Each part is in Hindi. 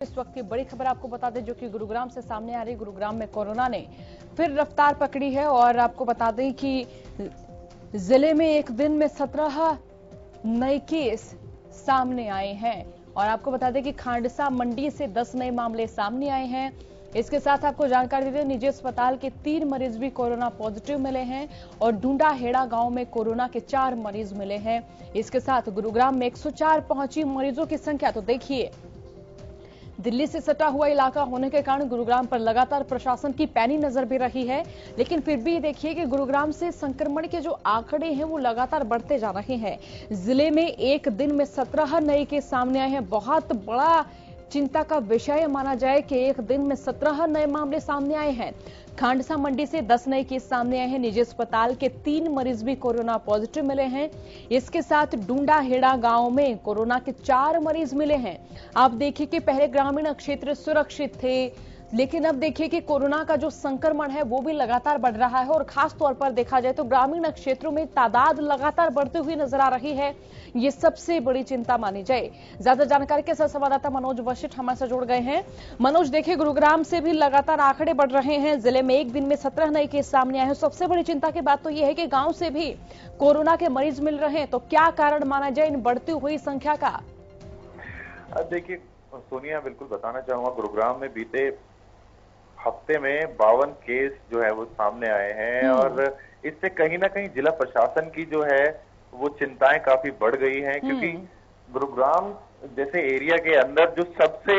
इस वक्त की बड़ी खबर आपको बता दें जो कि गुरुग्राम से सामने आ रही। गुरुग्राम में कोरोना ने फिर रफ्तार पकड़ी है और आपको बता दें कि जिले में एक दिन में 17 नए केस सामने आए हैं और आपको बता दें कि खांडसा मंडी से 10 नए मामले सामने आए हैं। इसके साथ आपको जानकारी दे दें निजी अस्पताल के 3 मरीज भी कोरोना पॉजिटिव मिले हैं और ढूंढा हेड़ा गांव में कोरोना के 4 मरीज मिले हैं। इसके साथ गुरुग्राम में 104 पहुंची मरीजों की संख्या। तो देखिए, दिल्ली से सटा हुआ इलाका होने के कारण गुरुग्राम पर लगातार प्रशासन की पैनी नजर भी रही है, लेकिन फिर भी देखिए कि गुरुग्राम से संक्रमण के जो आंकड़े हैं वो लगातार बढ़ते जा रहे हैं। जिले में एक दिन में 17 नए केस सामने आए हैं। बहुत बड़ा चिंता का विषय माना जाए कि एक दिन में 17 नए मामले सामने आए हैं। खांडसा मंडी से 10 नए केस सामने आए हैं। निजी अस्पताल के 3 मरीज भी कोरोना पॉजिटिव मिले हैं। इसके साथ ढूंढा हेड़ा गांव में कोरोना के 4 मरीज मिले हैं। आप देखिए कि पहले ग्रामीण क्षेत्र सुरक्षित थे, लेकिन अब देखिए कि कोरोना का जो संक्रमण है वो भी लगातार बढ़ रहा है और खास तौर पर देखा जाए तो ग्रामीण क्षेत्रों में तादाद लगातार बढ़ती हुई नजर आ रही है। ये सबसे बड़ी चिंता मानी जाए। ज्यादा जानकारी के साथ संवाददाता मनोज वशिष्ठ हमारे साथ जुड़ गए हैं। मनोज, देखिए गुरुग्राम से भी लगातार आंकड़े बढ़ रहे हैं। जिले में एक दिन में 17 नए केस सामने आए हैं। सबसे बड़ी चिंता की बात तो यह है कि गांव से भी कोरोना के मरीज मिल रहे हैं। तो क्या कारण माना जाए इन बढ़ती हुई संख्या का? देखिए सोनिया, बिल्कुल बताना चाहूंगा, गुरुग्राम में बीते हफ्ते में 52 केस जो है वो सामने आए हैं और इससे कहीं ना कहीं जिला प्रशासन की जो है वो चिंताएं काफी बढ़ गई हैं, क्योंकि गुरुग्राम जैसे एरिया के अंदर जो सबसे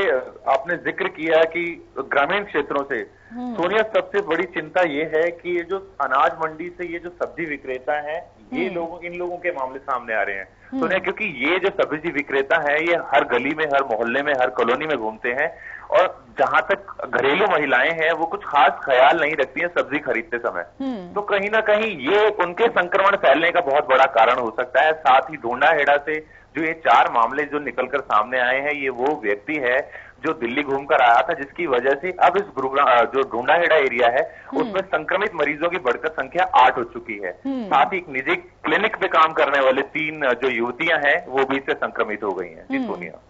आपने जिक्र किया कि ग्रामीण क्षेत्रों से, सोनिया, सबसे बड़ी चिंता ये है कि ये जो अनाज मंडी से ये जो सब्जी विक्रेता हैं, ये इन लोगों के मामले सामने आ रहे हैं सोनिया, क्योंकि ये जो सब्जी विक्रेता है ये हर गली में, हर मोहल्ले में, हर कॉलोनी में घूमते हैं और जहां तक घरेलू महिलाएं हैं वो कुछ खास ख्याल नहीं रखती हैं सब्जी खरीदते समय। तो कहीं ना कहीं ये उनके संक्रमण फैलने का बहुत बड़ा कारण हो सकता है। साथ ही ढूंढा हेड़ा से जो ये 4 मामले जो निकलकर सामने आए हैं, ये वो व्यक्ति है जो दिल्ली घूमकर आया था, जिसकी वजह से अब इस गुरुग्राम जो ढूंढा हेड़ा एरिया है उसमें संक्रमित मरीजों की बढ़कर संख्या 8 हो चुकी है। साथ ही एक निजी क्लिनिक पे काम करने वाले 3 जो युवतियां हैं वो भी इससे संक्रमित हो गई हैं। जी सोनिया।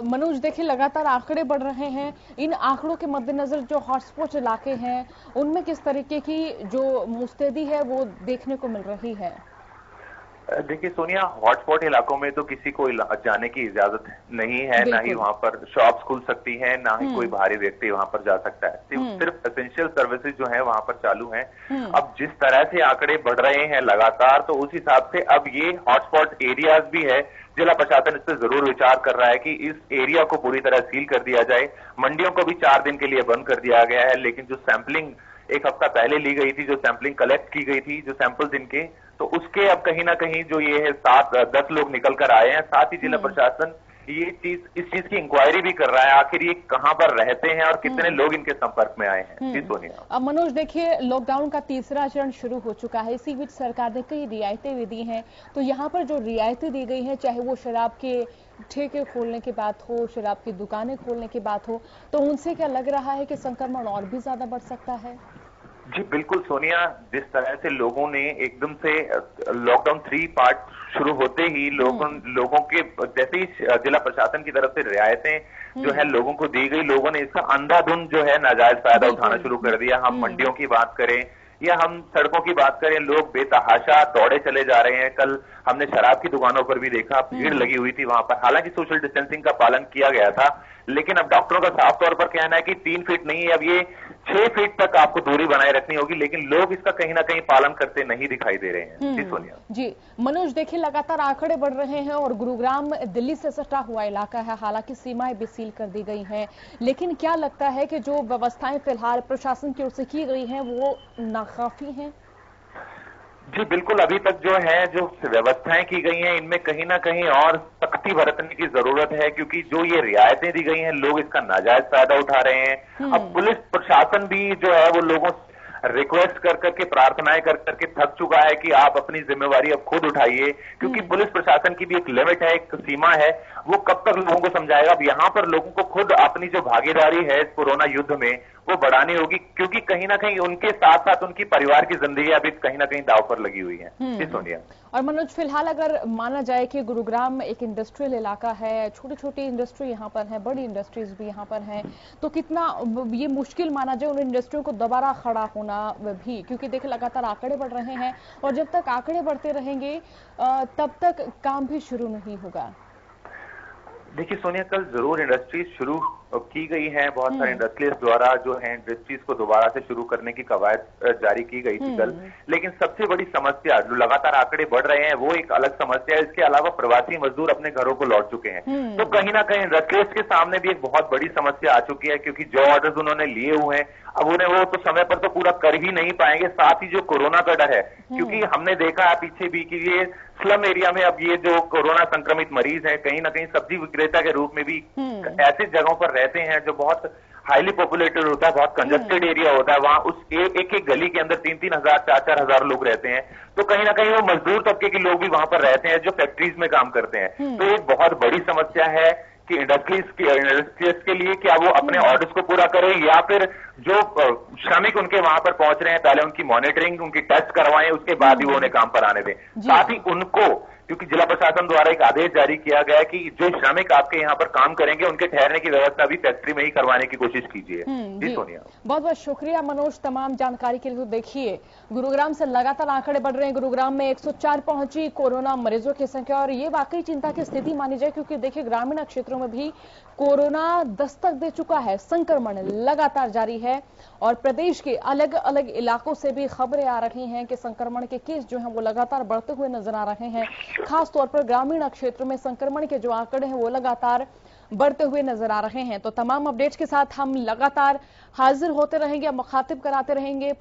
मनोज, देखिए लगातार आंकड़े बढ़ रहे हैं। इन आंकड़ों के मद्देनजर जो हॉटस्पॉट इलाके हैं उनमें किस तरीके की जो मुस्तैदी है वो देखने को मिल रही है? देखिए सोनिया, हॉटस्पॉट इलाकों में तो किसी को जाने की इजाजत नहीं है, ना ही वहां पर शॉप्स खुल सकती हैं, ना ही कोई बाहरी व्यक्ति वहां पर जा सकता है। सिर्फ एसेंशियल सर्विसेज जो है वहां पर चालू हैं। अब जिस तरह से आंकड़े बढ़ रहे हैं लगातार, तो उस हिसाब से अब ये हॉटस्पॉट एरियाज भी है। जिला प्रशासन इस पर जरूर विचार कर रहा है कि इस एरिया को पूरी तरह सील कर दिया जाए। मंडियों को भी 4 दिन के लिए बंद कर दिया गया है, लेकिन जो सैंपलिंग एक हफ्ता पहले ली गई थी, जो सैंपलिंग कलेक्ट की गई थी, जो सैंपल्स इनके, तो उसके अब कहीं ना कहीं जो ये है 7-10 लोग निकल कर आए हैं। साथ ही जिला प्रशासन इस चीज की इंक्वायरी भी कर रहा है, आखिर ये कहां पर रहते हैं और कितने लोग इनके संपर्क में आए हैं। जी सोनिया। अब मनोज, देखिए लॉकडाउन का तीसरा चरण शुरू हो चुका है। इसी बीच सरकार ने कई रियायतें भी दी हैं। तो यहाँ पर जो रियायतें दी गई हैं, चाहे वो शराब के ठेके खोलने की बात हो, शराब की दुकानें खोलने की बात हो, तो उनसे क्या लग रहा है कि संक्रमण और भी ज्यादा बढ़ सकता है? जी बिल्कुल सोनिया, जिस तरह से लोगों ने एकदम से लॉकडाउन 3 पार्ट शुरू होते ही लोगों के जैसे ही जिला प्रशासन की तरफ से रियायतें जो है लोगों को दी गई, लोगों ने इसका अंधाधुंध जो है नाजायज फायदा उठाना शुरू कर दिया। हम मंडियों की बात करें या हम सड़कों की बात करें, लोग बेतहाशा दौड़े चले जा रहे हैं। कल हमने शराब की दुकानों पर भी देखा, भीड़ लगी हुई थी वहां पर। हालांकि सोशल डिस्टेंसिंग का पालन किया गया था, लेकिन अब डॉक्टरों का साफ तौर पर कहना है कि 3 फीट नहीं है, अब ये 6 फीट तक आपको दूरी बनाए रखनी होगी, लेकिन लोग इसका कहीं ना कहीं पालन करते नहीं दिखाई दे रहे हैं। जी सोनिया। जी मनोज, देखिए लगातार आंकड़े बढ़ रहे हैं और गुरुग्राम दिल्ली से सटा हुआ इलाका है। हालांकि सीमाएं भी सील कर दी गई हैं, लेकिन क्या लगता है कि जो व्यवस्थाएं फिलहाल प्रशासन की ओर से की गई हैं वो नाकाफी हैं? जी बिल्कुल, अभी तक जो है जो व्यवस्थाएं की गई हैं इनमें कहीं ना कहीं और सख्ती बरतने की जरूरत है, क्योंकि जो ये रियायतें दी गई हैं लोग इसका नाजायज फायदा उठा रहे हैं। अब पुलिस प्रशासन भी जो है वो लोगों रिक्वेस्ट कर करके, प्रार्थनाएं कर करके थक चुका है कि आप अपनी जिम्मेवारी अब खुद उठाइए, क्योंकि पुलिस प्रशासन की भी एक लिमिट है, एक सीमा है। वो कब तक लोगों को समझाएगा? अब यहाँ पर लोगों को खुद अपनी जो भागीदारी है इस कोरोना युद्ध में वो बढ़ानी होगी, क्योंकि कहीं ना कहीं उनके साथ साथ उनकी परिवार की जिंदगी अभी कहीं ना कहीं दांव पर लगी हुई है। जी सोनिया। और मनोज, फिलहाल अगर माना जाए कि गुरुग्राम एक इंडस्ट्रियल इलाका है, छोटी छोटी इंडस्ट्री यहाँ पर है, बड़ी इंडस्ट्रीज भी यहाँ पर हैं, तो कितना ये मुश्किल माना जाए उन इंडस्ट्रियों को दोबारा खड़ा होना भी, क्योंकि देखिए लगातार आंकड़े बढ़ रहे हैं और जब तक आंकड़े बढ़ते रहेंगे तब तक काम भी शुरू नहीं होगा। देखिए सोनिया, कल जरूर इंडस्ट्रीज शुरू की गई हैं, बहुत सारे इंडस्ट्रीज द्वारा जो है इंडस्ट्रीज को दोबारा से शुरू करने की कवायद जारी की गई थी कल। लेकिन सबसे बड़ी समस्या, जो लगातार आंकड़े बढ़ रहे हैं वो एक अलग समस्या है। इसके अलावा प्रवासी मजदूर अपने घरों को लौट चुके हैं, तो कहीं ना कहीं इंडस्ट्रीज के सामने भी एक बहुत बड़ी समस्या आ चुकी है, क्योंकि जो ऑर्डर्स उन्होंने लिए हुए हैं अब उन्हें वो तो समय पर तो पूरा कर ही नहीं पाएंगे। साथ ही जो कोरोना का डर है, क्योंकि हमने देखा है पीछे भी कि ये स्लम एरिया में अब ये जो कोरोना संक्रमित मरीज हैं कहीं ना कहीं सब्जी विक्रेता के रूप में भी ऐसी जगहों पर रहते हैं जो बहुत हाईली पॉपुलेटेड होता है, बहुत कंजस्टेड एरिया होता है। वहां उस एक एक गली के अंदर 3-3 हजार 4-4 हजार लोग रहते हैं, तो कहीं ना कहीं वो मजदूर तबके के लोग भी वहां पर रहते हैं जो फैक्ट्रीज में काम करते हैं। तो एक बहुत बड़ी समस्या है कि इंडस्ट्रीज के लिए क्या वो अपने ऑर्डर्स को पूरा करें, या फिर जो श्रमिक उनके वहां पर पहुंच रहे हैं पहले उनकी मॉनिटरिंग, उनकी टेस्ट करवाएं, उसके बाद ही वो उन्हें काम पर आने दें। साथ ही उनको, क्योंकि जिला प्रशासन द्वारा एक आदेश जारी किया गया है कि जो श्रमिक आपके यहाँ पर काम करेंगे उनके ठहरने की व्यवस्था भी फैक्ट्री में ही करवाने की कोशिश कीजिए। जी सोनिया, बहुत बहुत शुक्रिया मनोज तमाम जानकारी के लिए। तो देखिए, गुरुग्राम से लगातार आंकड़े बढ़ रहे हैं। गुरुग्राम में 104 पहुंची कोरोना मरीजों की संख्या, और ये वाकई चिंता की स्थिति मानी जाए, क्योंकि देखिए ग्रामीण क्षेत्रों में भी कोरोना दस्तक दे चुका है, संक्रमण लगातार जारी है और प्रदेश के अलग अलग इलाकों से भी खबरें आ रही हैं कि संक्रमण के केस जो हैं वो लगातार बढ़ते हुए नजर आ रहे हैं। खास तौर पर ग्रामीण क्षेत्रों में संक्रमण के जो आंकड़े हैं वो लगातार बढ़ते हुए नजर आ रहे हैं। तो तमाम अपडेट्स के साथ हम लगातार हाजिर होते रहेंगे, मुखातिब कराते रहेंगे।